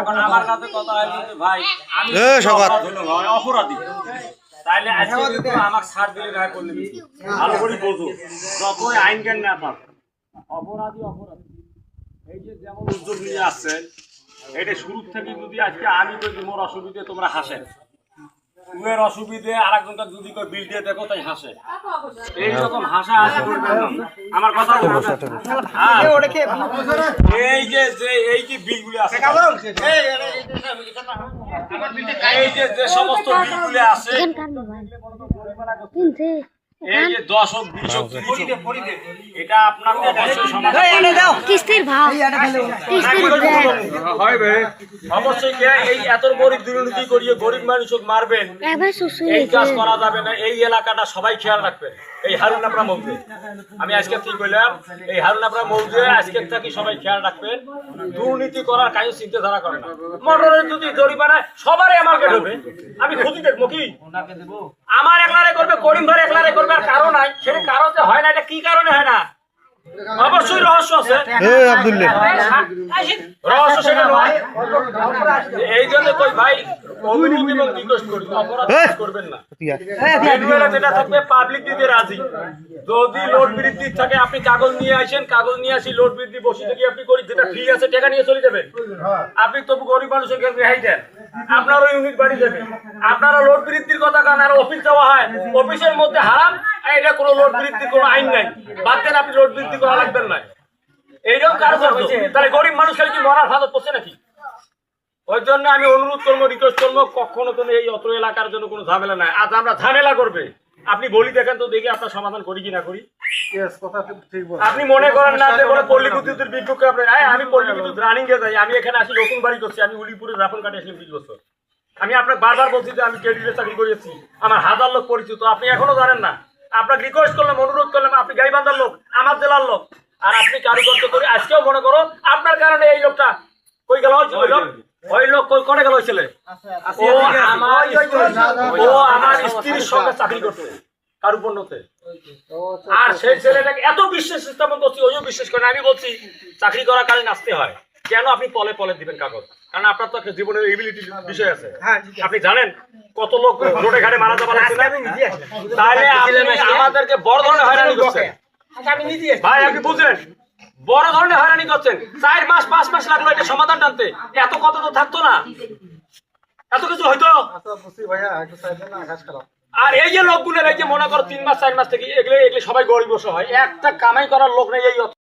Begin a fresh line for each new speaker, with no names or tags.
এখন আমার কাছে কথা হয় ভাই আমি অপরাধী তাইলে আজকে কিন্তু আমাকে ছাড় দিলে রায় করলে ভালো করে বোঝো যতই আইন জ্ঞান না থাক অপরাধী এই যে যেমন উদ্যোগ নিয়ে আসছেন এটা শুরু থেকে যদি আজকে আমি কই মোর অসুবিধে তোমরা হাসেন তোমার অসুবিধে আরেকজনটা যদি কই বিল দিয়ে দেখো তাই হাসে এইরকম হাসা হাসি করবেন না আমার কথা এই যে এই যে বিলগুলো আছে এই যে সমস্ত বিলগুলো আছে এই যে 10 হোক 20 হোক 30 হোক এটা আপনার অবশ্যই সমাধান
কিস্তির ভাও
হয় ভাই অবশ্যই কে এই এত গরিব দুর্নীতি করিয়ে গরিব মানুষক মারবেন এই কাজ করা যাবে না এই এলাকাটা সবাই খেয়াল রাখবেন এই হারুন আপরা মৌজে আমি আজকে ঠিক কইলাম এই হারুন আপরা মৌজে আজকে থেকে সবাই খেয়াল রাখবেন দুর্নীতি করার কাজ চিন্তাধারা করে না মোটরে যদি জরিমানা সবারই আমাকে দেবে আমি খুঁজি দেখবো কি আমার একলারে করবে করিম ভাই একলারে করবে আর কারণ নাই সেই কারণ যে হয় না এটা কি কারণে হয় না অবশ্যই রহস্য আছে রহস্য সেটা নয় এই জন্য কই ভাই অনুরোধ এবং রিকোয়েস্ট করি অপরাধ করবেন না যেটা থাকবে পাবলিক দিতে রাজি যদি লোড বৃদ্ধি থাকে আপনি কাগজ নিয়ে আসেন কাগজ নিয়ে আসি লোড বৃদ্ধি বসে থেকে আপনি করি যেটা ফ্রি আছে টাকা নিয়ে চলে যাবেন আপনি তবু গরিব মানুষের রেহাই দেন আপনারও ইউনিট বাড়ি যাবে আপনারা লোড বৃদ্ধির কথা কারণ আর অফিস যাওয়া হয় অফিসের মধ্যে হারাম এটা কোনো লোড বৃদ্ধির কোনো আইন নাই বাদ দেন আপনি লোড বৃদ্ধি করা লাগবেন না এইরকম কারণ তাহলে গরিব মানুষ কি মরার হাজত করছে নাকি ওই জন্য আমি অনুরোধ করবো রিকোয়েস্ট করবো কখনো তো এই অত এলাকার জন্য কোনো ঝামেলা নাই আজ আমরা ঝামেলা করবে আপনি বলি দেখেন তো দেখি আপনার সমাধান করি কি না করি আপনি মনে করেন না যে কোনো পল্লী বিদ্যুতের বিপক্ষে আপনি আমি পল্লী বিদ্যুৎ রানিং এ যাই আমি এখানে আসি নতুন বাড়ি করছি আমি উলিপুরে রাফন কাটে আসলাম 20 বছর আমি আপনাকে বারবার বলছি যে আমি কেডিএ চাকরি করেছি আমার হাজার লোক পরিচিত আপনি এখনো জানেন না আপনাকে রিকোয়েস্ট করলাম অনুরোধ করলাম আপনি গাইবান্ধার লোক আমার জেলার লোক আর আপনি কারুকার্য করে আজকেও মনে করো আপনার কারণে এই লোকটা কই গেল ওই লোক কই করে গেল ছেলে ও আমার স্ত্রীর সঙ্গে চাকরি করছে কারুপণ্যতে আর সেই ছেলেটাকে এত বিশ্বাস স্থাপন করছি ওইও বিশ্বাস করে আমি বলছি চাকরি করাকালীন আসতে হয় কেন আপনি পলে পলে দিবেন কাগজ কারণ আপনার তো একটা জীবনের এবিলিটির বিষয় আছে আপনি জানেন কত লোক রোডে ঘাটে মারা যাবার আছে না তাহলে আমাদেরকে বড় ধরনের হয়রানি করছেন ভাই আপনি বুঝলেন বড় ধরনের হয়রানি করছেন 4 মাস 5 মাস লাগলো এটা সমাধান টানতে এত কথা তো থাকতো না এত কিছু হয়তো আর এই যে লোকগুলো এই যে মনে করো 3 মাস 4 মাস থেকে এগুলো সবাই গরিব হয় একটা কামাই করার লোক নেই এই